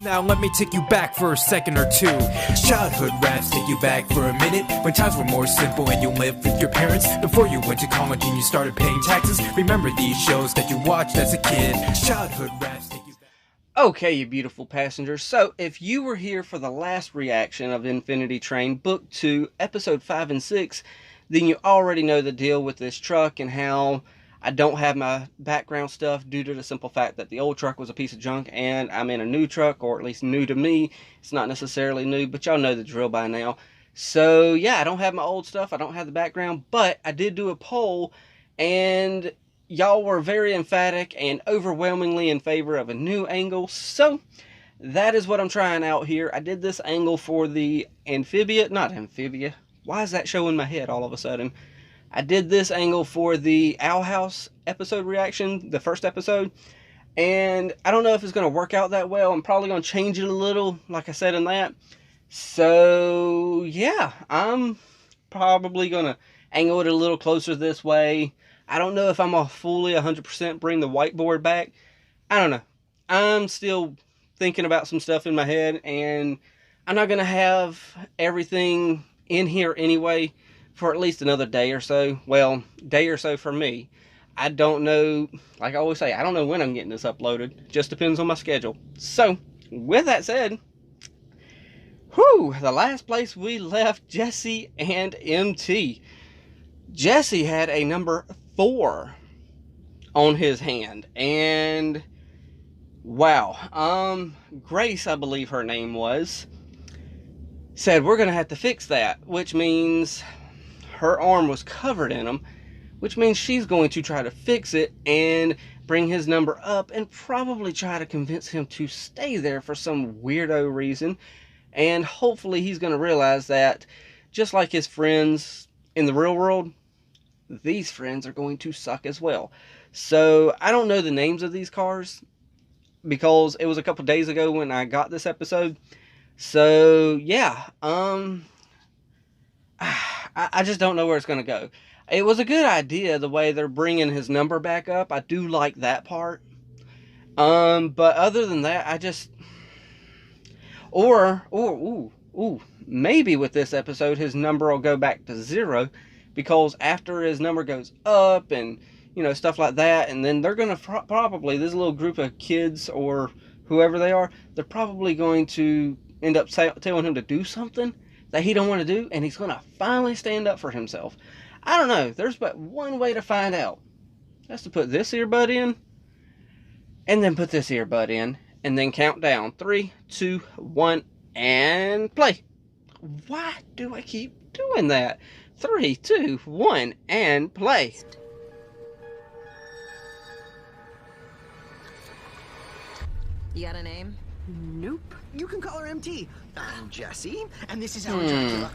Now let me take you back for a second or two. Childhood raps take you back for a minute, when times were more simple and you lived with your parents. Before you went to college and you started paying taxes. Remember these shows that you watched as a kid. Childhood raps take you back. Okay, you beautiful passengers. So, if you were here for the last reaction of Infinity Train Book 2, Episode 5 and 6, then you already know the deal with this truck and how I don't have my background stuff due to the simple fact that the old truck was a piece of junk and I'm in a new truck, or at least new to me. It's not necessarily new, but y'all know the drill by now. So yeah, I don't have my old stuff. I don't have the background, but I did do a poll and y'all were very emphatic and overwhelmingly in favor of a new angle. So that is what I'm trying out here. I did this angle for the Amphibia. Why is that showing my head all of a sudden? I did this angle for the Owl House episode reaction, the first episode, and I don't know if it's going to work out that well. I'm probably going to change it a little, like I said in that. So, yeah, I'm probably going to angle it a little closer this way. I don't know if I'm going to fully 100% bring the whiteboard back. I don't know. I'm still thinking about some stuff in my head, and I'm not going to have everything in here anyway for at least another day or so. Well, day or so for me. I don't know, like I always say, I don't know when I'm getting this uploaded. Just depends on my schedule. So, with that said, the last place we left Jesse and MT. Jesse had a number 4 on his hand, and wow, Grace, I believe her name was, said we're gonna have to fix that, which means her arm was covered in them, which means she's going to try to fix it and bring his number up and probably try to convince him to stay there for some weirdo reason. And hopefully he's going to realize that just like his friends in the real world, these friends are going to suck as well. So I don't know the names of these cars because it was a couple days ago when I got this episode. So yeah, I just don't know where it's going to go. It was a good idea, the way they're bringing his number back up. I do like that part. But other than that, I just... maybe with this episode, his number will go back to 0. Because after his number goes up and, you know, stuff like that, and then they're going to probably, this little group of kids or whoever they are, they're probably going to end up telling him to do something that he don't want to do, and he's going to finally stand up for himself. I don't know. There's but one way to find out. That's to put this earbud in, and then put this earbud in, and then count down. 3, 2, 1, and play. Why do I keep doing that? 3, 2, 1, and play. You got a name? Nope. You can call her MT. I'm Jesse, and this is our Dracula.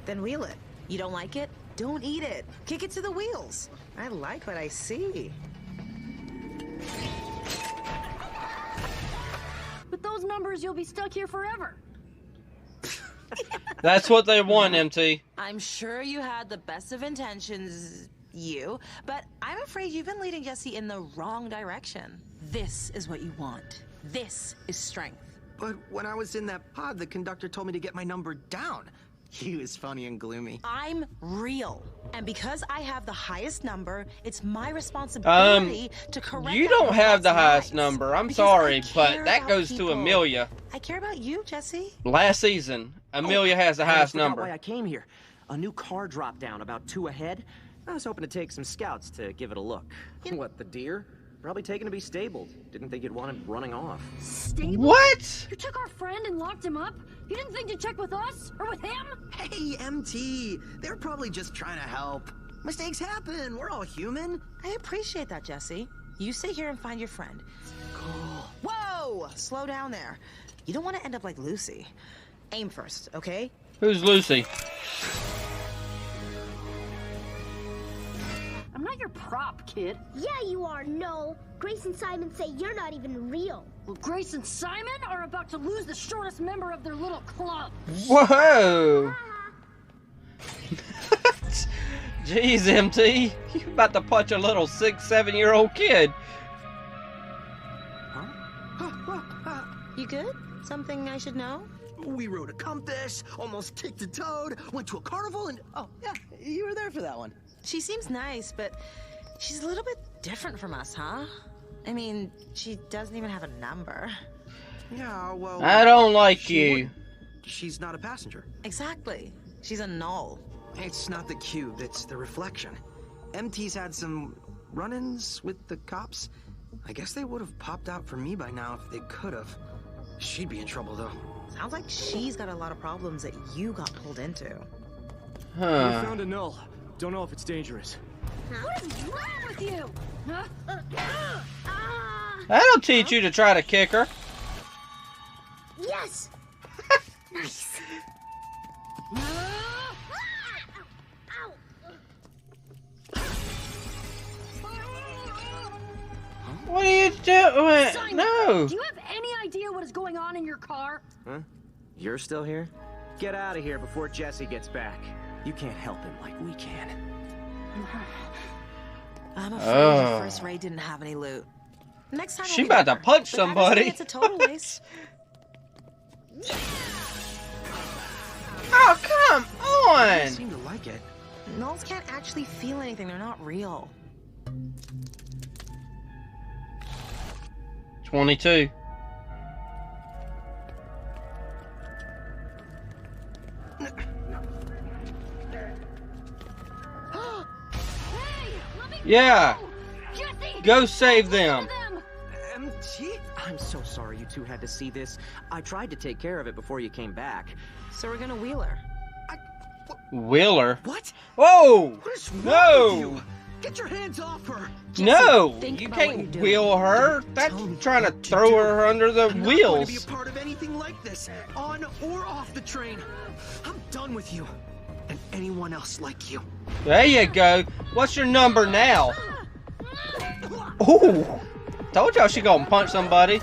Then wheel it. You don't like it? Don't eat it. Kick it to the wheels. I like what I see. With those numbers, you'll be stuck here forever. That's what they want, MT. I'm sure you had the best of intentions, but I'm afraid you've been leading Jesse in the wrong direction. This is what you want. This is strength. But when I was in that pod, the conductor told me to get my number down. He was funny and gloomy. I'm real. And because I have the highest number, it's my responsibility to correct. You don't have the highest number. I'm sorry, but that goes to Amelia. I care about you, Jesse. Last season, Amelia has the highest number. Why I came here. A new car dropped down about 2 ahead. I was hoping to take some scouts to give it a look. What, the deer? Probably taken to be stabled. Didn't think you'd want him running off. Stabled? What? You took our friend and locked him up? You didn't think to check with us? Or with him? Hey, MT. They're probably just trying to help. Mistakes happen. We're all human. I appreciate that, Jesse. You sit here and find your friend. Cool. Whoa! Slow down there. You don't want to end up like Lucy. Aim first, okay? Who's Lucy? I'm not your prop, kid. Yeah, you are. No. Grace and Simon say you're not even real. Well, Grace and Simon are about to lose the shortest member of their little club. Whoa! Jeez, MT. You about to punch a little 6, 7-year-old kid. You good? Something I should know? We rode a compass, almost kicked a toad, went to a carnival, and oh yeah, you were there for that one. She seems nice, but she's a little bit different from us, huh? I mean, she doesn't even have a number. Yeah, well... I don't like you. She's not a passenger. Exactly. She's a null. It's not the cube, it's the reflection. MT's had some run-ins with the cops. I guess they would have popped out for me by now if they could have. She'd be in trouble, though. Sounds like she's got a lot of problems that you got pulled into. We Huh. found a null. Don't know if it's dangerous. What is wrong with you? That'll teach you to try to kick her. Yes! Nice. Ow! What are you doing? Simon, No. do you have any idea what is going on in your car? Huh? You're still here? Get out of here before Jesse gets back. You can't help him like we can. I'm afraid the first raid didn't have any loot. Next time She we'll be about to better. punch But that doesn't mean somebody. It's a total waste. Oh, come I on. seem to like it. Nulls can't actually feel anything. They're not real. 22. Hey, let me Yeah. go! Jesse! Go save them. MT? I'm so sorry you two had to see this. I tried to take care of it before you came back. So we're gonna wheel her. Wheeler. What? Whoa. What is wrong No. with you? Get your hands off her! No. think You about what can't you're doing. wheel her. That's Tell me trying to what to throw do. her under the I'm not going to be a wheels. part of anything like this, on or off the train. I'm done with you, and anyone else like you. There you go. What's your number now? Ooh. Told y'all she gonna punch somebody.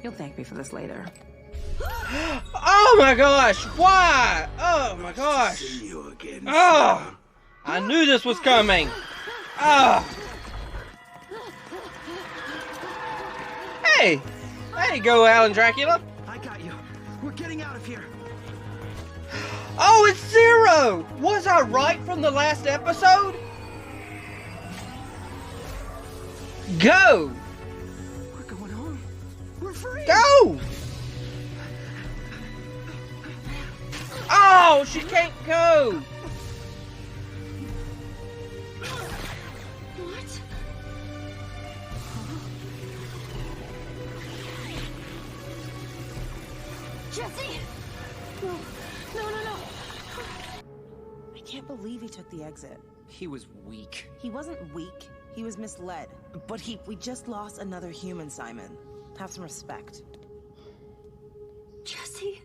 You'll thank me for this later. Oh my gosh. Why? Oh my gosh. You again. Oh. I knew this was coming. Oh. Hey. There you go, Alan Dracula. I got you. We're getting out of here. Oh, it's Zero! Was I right from the last episode? Go! We're going home. We're free. Go! Oh, she can't go! What? Jesse! No, no, no, no. I can't believe he took the exit. He was weak. He wasn't weak. He was misled. But we just lost another human, Simon. Have some respect. Jesse?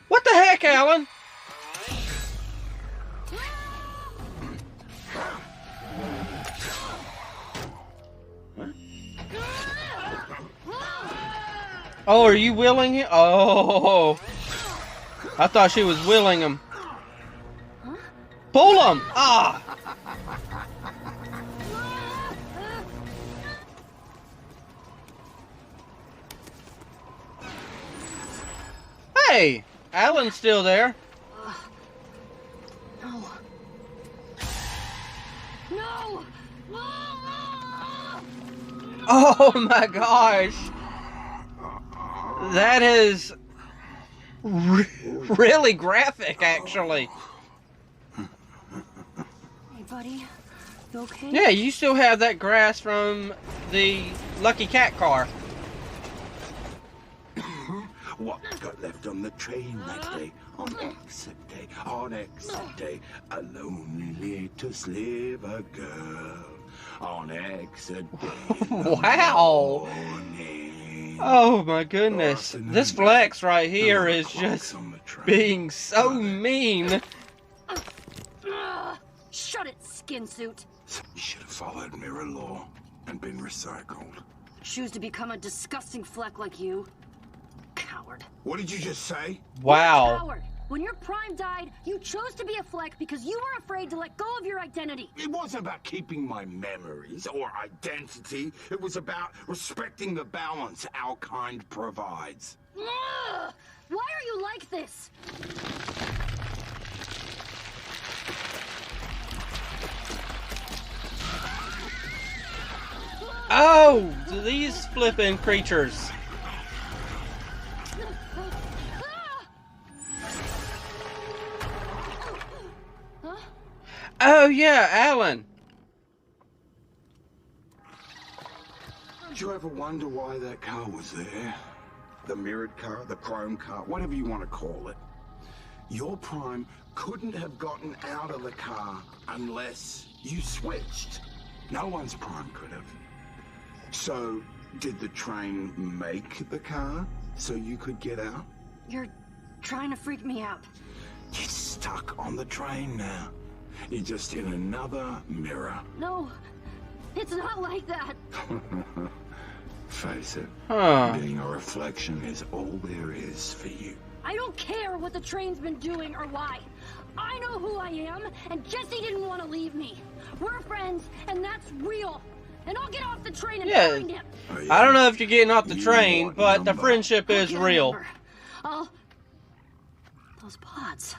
What the heck, Alan? Oh, are you willing him? Oh. I thought she was willing him. Pull him! Ah! Hey! Alan's still there. No! Oh my gosh! That is really graphic, actually. Hey, buddy. You okay? Yeah, you still have that grass from the Lucky Cat car. What got left on the train that day? On exit day, on exit day, a lonely to slave a girl. On exit day. Wow! Morning. Oh my goodness. This flex right here is just being so mean. Shut it, skin suit. You should have followed mirror law and been recycled. Choose to become a disgusting fleck like you. Coward. What did you just say? Wow. Coward. When your prime died, you chose to be a Fleck because you were afraid to let go of your identity. It wasn't about keeping my memories or identity. It was about respecting the balance our kind provides. Ugh! Why are you like this? Oh, these flipping creatures. Oh yeah, Alan. Did you ever wonder why that car was there? The mirrored car, the chrome car, whatever you want to call it. Your prime couldn't have gotten out of the car unless you switched. No one's prime could have. So, did the train make the car so you could get out? You're trying to freak me out. You're stuck on the train now. You're just in another mirror. No, it's not like that. Face it, Huh. being a reflection is all there is for you. I don't care what the train's been doing or why. I know who I am, and Jesse didn't want to leave me. We're friends, and that's real. And I'll get off the train and find him. Oh, yeah. I don't know if you're getting off the You train, want but the number. friendship is I'll get a real. number. Those pods.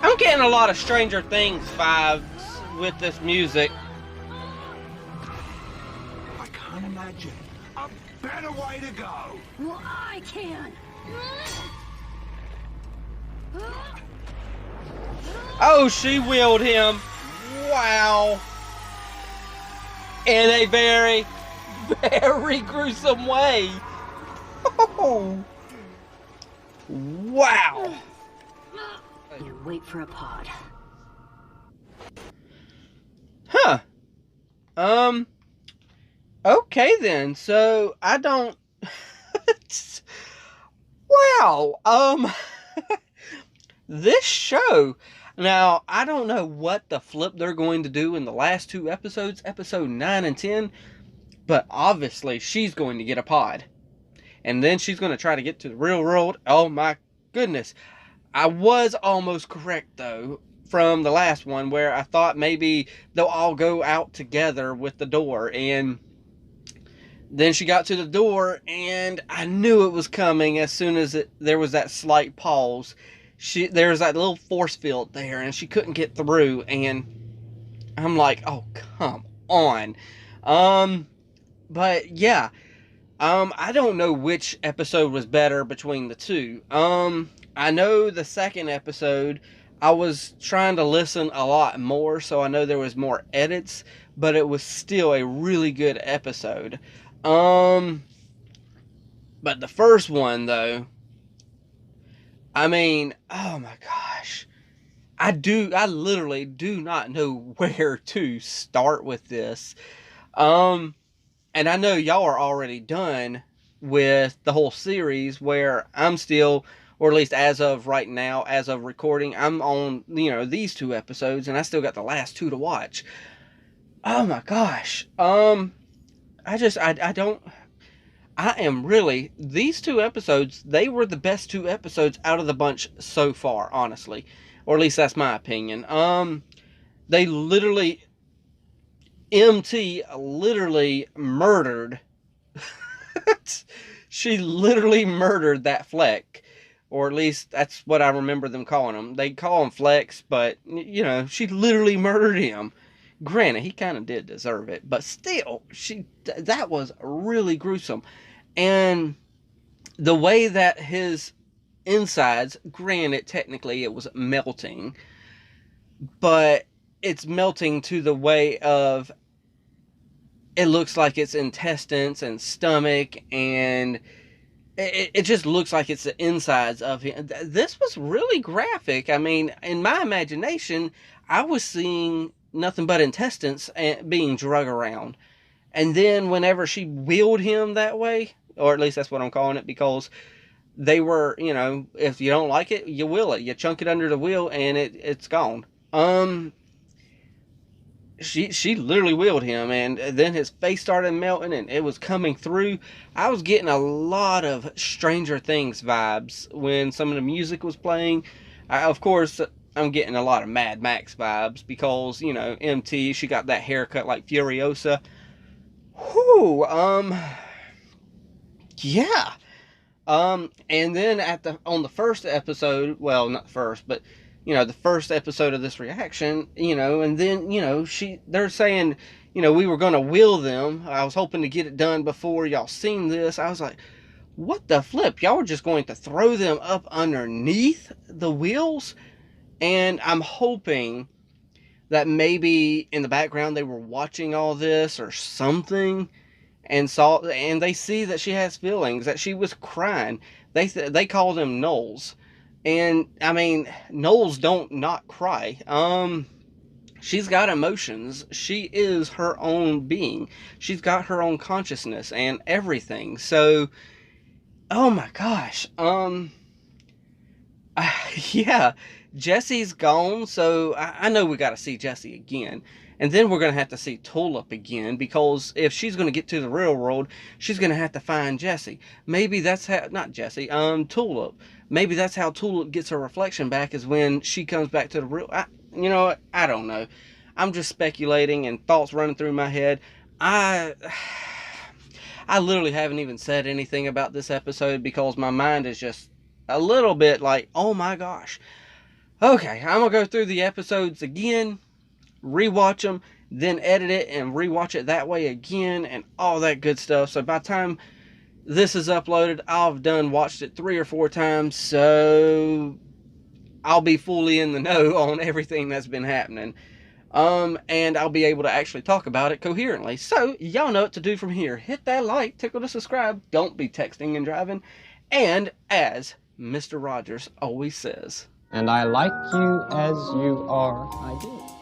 I'm getting a lot of Stranger Things vibes with this music. I can't imagine a better way to go. Well, I can. Oh, she wheeled him. Wow. In a very, very gruesome way. Oh. Wow. You wait for a pod. Huh. Okay then. So I don't. Wow. This show. Now I don't know what the flip they're going to do in the last two episodes, episode 9 and 10, but obviously she's going to get a pod, and then she's going to try to get to the real world. Oh my goodness. I was almost correct though from the last one where I thought maybe they'll all go out together with the door, and then she got to the door and I knew it was coming as soon as there was that slight pause. There was that little force field there and she couldn't get through, and I'm like, oh come on. But yeah, I don't know which episode was better between the two. I know the second episode, I was trying to listen a lot more, so I know there was more edits, but it was still a really good episode. But the first one, though, I mean, oh my gosh. I literally do not know where to start with this. And I know y'all are already done with the whole series, where I'm still, or at least as of right now, as of recording, I'm on, these two episodes, and I still got the last two to watch. Oh my gosh. These two episodes, they were the best two episodes out of the bunch so far, honestly. Or at least that's my opinion. They literally, MT literally murdered. She literally murdered that Fleck. Or at least that's what I remember them calling him. They call him Flex, but, she literally murdered him. Granted, he kind of did deserve it, but still, that was really gruesome. And the way that his insides, granted, technically it was melting, but it's melting to the way of, it looks like it's intestines and stomach, and it just looks like it's the insides of him. This was really graphic. I mean, in my imagination, I was seeing nothing but intestines being drug around. And then whenever she wheeled him that way, or at least that's what I'm calling it, because they were, if you don't like it, you wheel it. You chunk it under the wheel and it's gone. she literally wheeled him, and then his face started melting and it was coming through. I was getting a lot of Stranger Things vibes when some of the music was playing. Of course, I'm getting a lot of Mad Max vibes because, you know, MT, she got that haircut like Furiosa. Whew, yeah. And then on the first episode, well, not the first, but, you know, the first episode of this reaction, you know, and then, you know, they're saying, you know, we were going to wheel them. I was hoping to get it done before y'all seen this. I was like, what the flip? Y'all were just going to throw them up underneath the wheels? And I'm hoping that maybe in the background they were watching all this or something, and they see that she has feelings, that she was crying. They call them gnolls. And, I mean, gnolls don't not cry. She's got emotions. She is her own being. She's got her own consciousness and everything. So, oh my gosh. Yeah, Jesse's gone, so I know we got to see Jesse again. And then we're going to have to see Tulip again, because if she's going to get to the real world, she's going to have to find Jesse. Maybe that's how, not Jesse, Tulip. Maybe that's how Tulip gets her reflection back, is when she comes back to the real, you know what, I don't know. I'm just speculating and thoughts running through my head. I literally haven't even said anything about this episode because my mind is just a little bit like, oh my gosh. Okay, I'm going to go through the episodes again, rewatch them, then edit it and rewatch it that way again, and all that good stuff. So by the time this is uploaded, I've watched it 3 or 4 times, so I'll be fully in the know on everything that's been happening. And I'll be able to actually talk about it coherently. So, y'all know what to do from here. Hit that like, tickle to subscribe, don't be texting and driving, and as Mr. Rogers always says, and I like you as you are, I do.